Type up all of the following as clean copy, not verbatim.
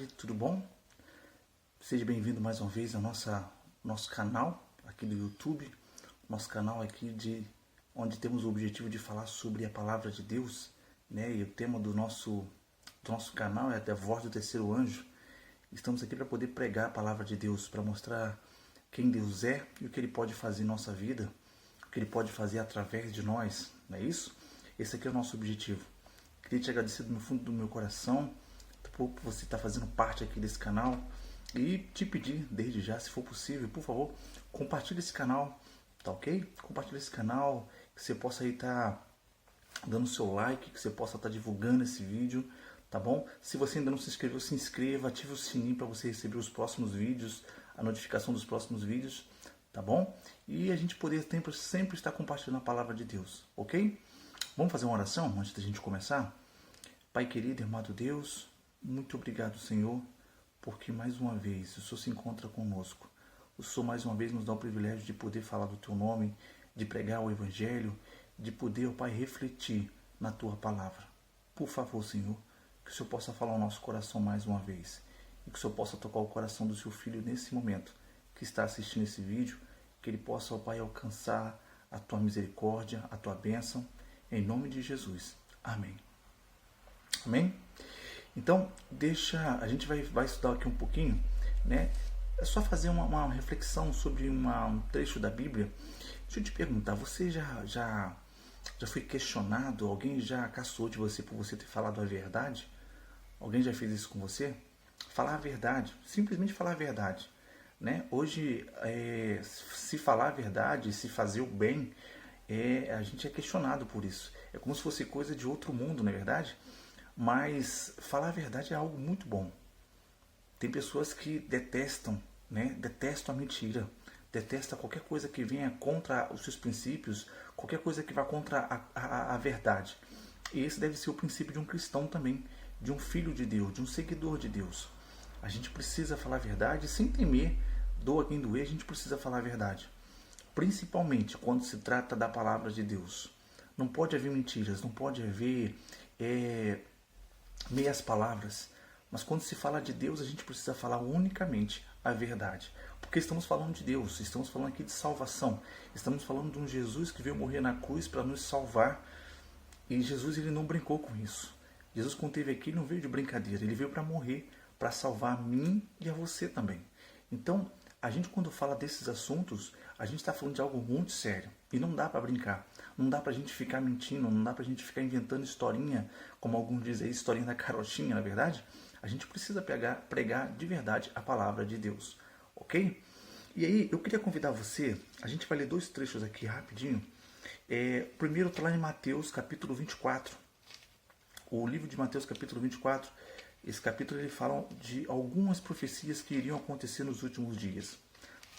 tarde, tudo bom? Seja bem-vindo mais uma vez ao nosso canal aqui do YouTube, nosso canal aqui onde temos o objetivo de falar sobre a palavra de Deus, né? E o tema do nosso canal é até a voz do terceiro anjo. Estamos aqui para poder pregar a palavra de Deus, para mostrar quem Deus é e o que Ele pode fazer em nossa vida, o que Ele pode fazer através de nós, não é isso? Esse aqui é o nosso objetivo. Queria te agradecer no fundo do meu coração por você estar fazendo parte aqui desse canal e te pedir desde já, se for possível, por favor, compartilhe esse canal, tá ok? Compartilhe esse canal, que você possa aí estar dando seu like, que você possa estar divulgando esse vídeo, tá bom? Se você ainda não se inscreveu, se inscreva, ative o sininho para você receber os próximos vídeos, a notificação dos próximos vídeos, tá bom? E a gente poder sempre estar compartilhando a palavra de Deus, ok? Vamos fazer uma oração antes da gente começar? Pai querido, amado Deus, muito obrigado, Senhor, porque mais uma vez o Senhor se encontra conosco. O Senhor mais uma vez nos dá o privilégio de poder falar do Teu nome, de pregar o Evangelho, de poder, ó Pai, refletir na Tua palavra. Por favor, Senhor, que o Senhor possa falar ao nosso coração mais uma vez e que o Senhor possa tocar o coração do Seu Filho nesse momento que está assistindo esse vídeo, que ele possa, ó Pai, alcançar a Tua misericórdia, a Tua bênção, em nome de Jesus. Amém. Amém? Então, a gente vai estudar aqui um pouquinho, né? É só fazer uma reflexão sobre um trecho da Bíblia. Deixa eu te perguntar, você já foi questionado? Alguém já caçoou de você por você ter falado a verdade? Alguém já fez isso com você? Falar a verdade, simplesmente falar a verdade, né? Hoje, se falar a verdade, se fazer o bem, a gente é questionado por isso. É como se fosse coisa de outro mundo, não é verdade? Mas falar a verdade é algo muito bom. Tem pessoas que detestam, né? Detestam a mentira, detestam qualquer coisa que venha contra os seus princípios, qualquer coisa que vá contra a verdade. E esse deve ser o princípio de um cristão também, de um filho de Deus, de um seguidor de Deus. A gente precisa falar a verdade sem temer, doa quem doer, a gente precisa falar a verdade. Principalmente quando se trata da palavra de Deus. Não pode haver mentiras, não pode haver meias palavras, mas quando se fala de Deus, a gente precisa falar unicamente a verdade, porque estamos falando de Deus, estamos falando aqui de salvação, estamos falando de um Jesus que veio morrer na cruz para nos salvar, e Jesus ele não brincou com isso. Jesus, quando esteve aqui, não veio de brincadeira, ele veio para morrer, para salvar a mim e a você também. Então, a gente quando fala desses assuntos, a gente está falando de algo muito sério. E não dá para brincar. Não dá para a gente ficar mentindo, não dá para a gente ficar inventando historinha, como alguns dizem aí, historinha da carochinha, na verdade. A gente precisa pregar de verdade a palavra de Deus. Ok? E aí, eu queria convidar você, a gente vai ler dois trechos aqui rapidinho. Primeiro está lá em Mateus capítulo 24. O livro de Mateus capítulo 24. Esse capítulo ele fala de algumas profecias que iriam acontecer nos últimos dias.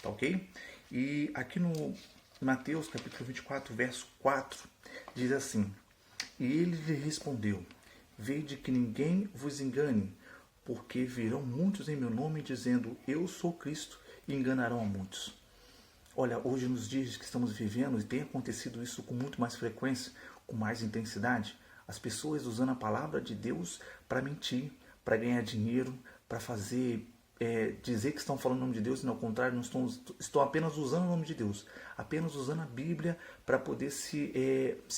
Tá ok? E aqui no Mateus capítulo 24, verso 4, diz assim: E ele lhe respondeu: Vede que ninguém vos engane, porque virão muitos em meu nome dizendo, Eu sou Cristo, e enganarão a muitos. Olha, hoje nos dias que estamos vivendo, e tem acontecido isso com muito mais frequência, com mais intensidade, as pessoas usando a palavra de Deus para mentir, para ganhar dinheiro, para fazer, dizer que estão falando o nome de Deus, e ao contrário, não estão apenas usando o nome de Deus, apenas usando a Bíblia para poder se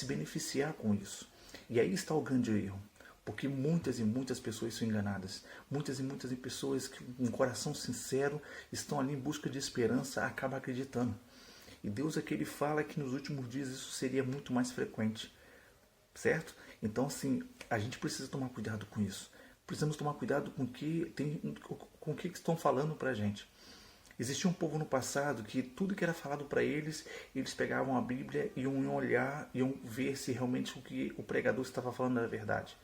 beneficiar com isso. E aí está o grande erro, porque muitas e muitas pessoas são enganadas, muitas e muitas pessoas que com um coração sincero estão ali em busca de esperança, acabam acreditando. E Deus aqui ele fala que nos últimos dias isso seria muito mais frequente, certo? Então assim, a gente precisa tomar cuidado com isso. Precisamos tomar cuidado com o que estão falando para a gente. Existia um povo no passado que tudo que era falado para eles, eles pegavam a Bíblia e iam olhar, iam ver se realmente o que o pregador estava falando era verdade.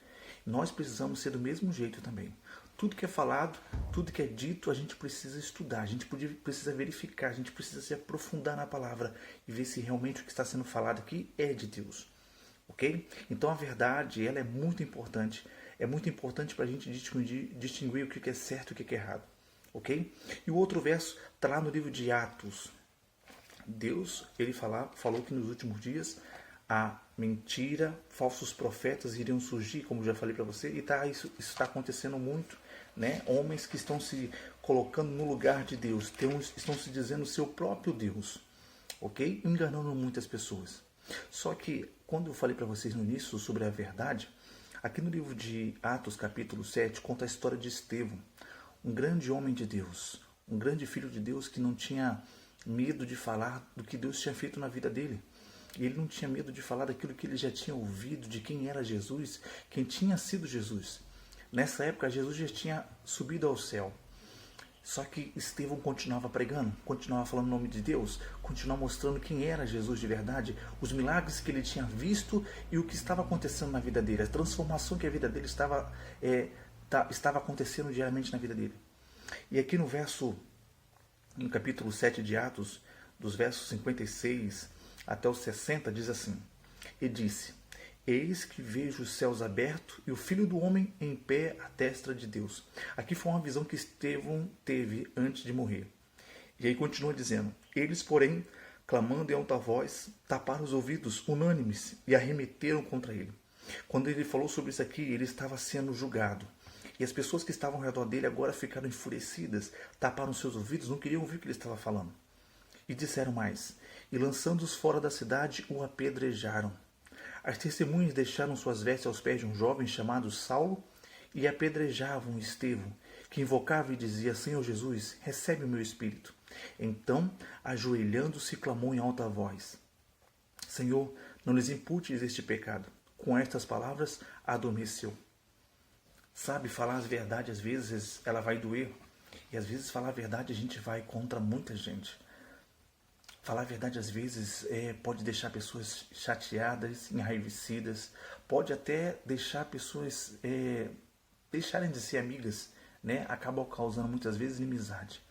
Nós precisamos ser do mesmo jeito também. Tudo que é falado, tudo que é dito, a gente precisa estudar, a gente precisa verificar, a gente precisa se aprofundar na palavra e ver se realmente o que está sendo falado aqui é de Deus. Ok? Então a verdade, ela é muito importante. É muito importante para a gente distinguir o que é certo e o que é errado. Ok? E o outro verso está lá no livro de Atos. Deus, ele falou que nos últimos dias mentira, falsos profetas iriam surgir, como já falei para você, e isso está acontecendo muito, né? Homens que estão se colocando no lugar de Deus, estão se dizendo seu próprio Deus, ok? Enganando muitas pessoas. Só que, quando eu falei para vocês no início sobre a verdade, aqui no livro de Atos, capítulo 7, conta a história de Estevão, um grande homem de Deus, um grande filho de Deus que não tinha medo de falar do que Deus tinha feito na vida dele. E ele não tinha medo de falar daquilo que ele já tinha ouvido, de quem era Jesus, quem tinha sido Jesus. Nessa época, Jesus já tinha subido ao céu. Só que Estevão continuava pregando, continuava falando o nome de Deus, continuava mostrando quem era Jesus de verdade, os milagres que ele tinha visto e o que estava acontecendo na vida dele, a transformação que a vida dele estava acontecendo diariamente na vida dele. E aqui no capítulo 7 de Atos, dos versos 56 até os 60, diz assim: E disse: Eis que vejo os céus abertos e o Filho do Homem em pé à destra de Deus. Aqui foi uma visão que Estevão teve antes de morrer. E aí continua dizendo: Eles, porém, clamando em alta voz, taparam os ouvidos unânimes e arremeteram contra ele. Quando ele falou sobre isso aqui, ele estava sendo julgado. E as pessoas que estavam ao redor dele agora ficaram enfurecidas, taparam seus ouvidos, não queriam ouvir o que ele estava falando. E disseram mais: E lançando-os fora da cidade, o apedrejaram. As testemunhas deixaram suas vestes aos pés de um jovem chamado Saulo e apedrejavam Estevão, que invocava e dizia: Senhor Jesus, recebe o meu espírito. Então, ajoelhando-se, clamou em alta voz: Senhor, não lhes imputes este pecado. Com estas palavras, adormeceu. Sabe, falar a verdade, às vezes, ela vai doer. E às vezes, falar a verdade, a gente vai contra muita gente. Falar a verdade, às vezes, pode deixar pessoas chateadas, enraivecidas. Pode até deixar pessoas deixarem de ser amigas, né? Acaba causando, muitas vezes, inimizade.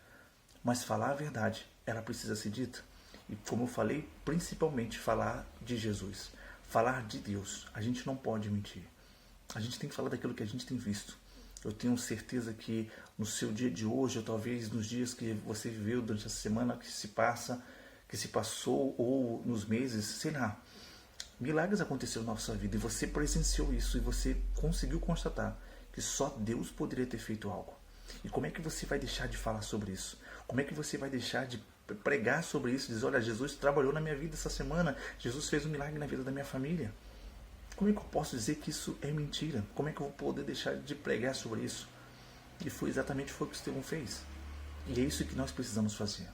Mas falar a verdade, ela precisa ser dita. E, como eu falei, principalmente falar de Jesus. Falar de Deus. A gente não pode mentir. A gente tem que falar daquilo que a gente tem visto. Eu tenho certeza que no seu dia de hoje, ou talvez nos dias que você viveu durante essa semana que se passou, ou nos meses, sei lá, milagres aconteceram na nossa vida e você presenciou isso e você conseguiu constatar que só Deus poderia ter feito algo. E como é que você vai deixar de falar sobre isso? Como é que você vai deixar de pregar sobre isso? Dizer: olha, Jesus trabalhou na minha vida essa semana, Jesus fez um milagre na vida da minha família. Como é que eu posso dizer que isso é mentira? Como é que eu vou poder deixar de pregar sobre isso? E foi exatamente o que Estevão fez. E é isso que nós precisamos fazer.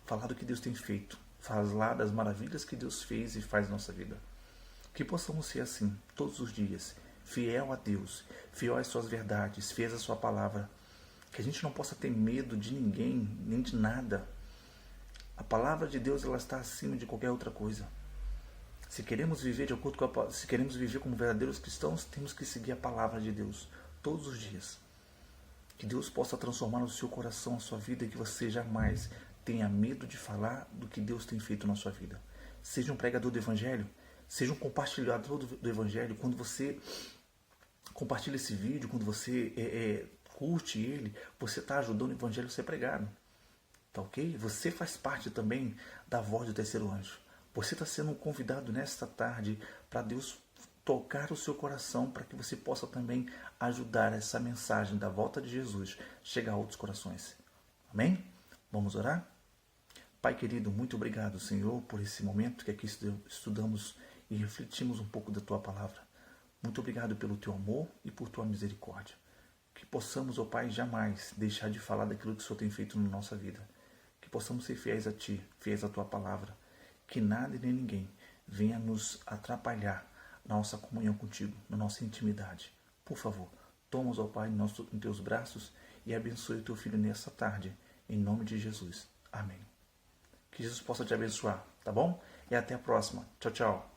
Falar do que Deus tem feito. Falar das maravilhas que Deus fez e faz na nossa vida. Que possamos ser assim, todos os dias. Fiel a Deus. Fiel às suas verdades. Fiel à sua palavra. Que a gente não possa ter medo de ninguém, nem de nada. A palavra de Deus, ela está acima de qualquer outra coisa. Se queremos viver de acordo com se queremos viver como verdadeiros cristãos, temos que seguir a palavra de Deus todos os dias. Que Deus possa transformar no seu coração a sua vida e que você jamais tenha medo de falar do que Deus tem feito na sua vida. Seja um pregador do Evangelho, seja um compartilhador do Evangelho. Quando você compartilha esse vídeo, quando você curte ele, você está ajudando o Evangelho a ser pregado. Tá ok? Você faz parte também da voz do terceiro anjo. Você está sendo convidado nesta tarde para Deus tocar o seu coração, para que você possa também ajudar essa mensagem da volta de Jesus chegar a outros corações. Amém? Vamos orar? Pai querido, muito obrigado, Senhor, por esse momento que aqui estudamos e refletimos um pouco da Tua palavra. Muito obrigado pelo Teu amor e por Tua misericórdia. Que possamos, ó Pai, jamais deixar de falar daquilo que o Senhor tem feito na nossa vida. Que possamos ser fiéis a Ti, fiéis à Tua palavra. Que nada e nem ninguém venha nos atrapalhar na nossa comunhão contigo, na nossa intimidade. Por favor, toma-os, ó Pai, em Teus braços e abençoe o Teu Filho nessa tarde, em nome de Jesus. Amém. Que Jesus possa te abençoar, tá bom? E até a próxima. Tchau, tchau.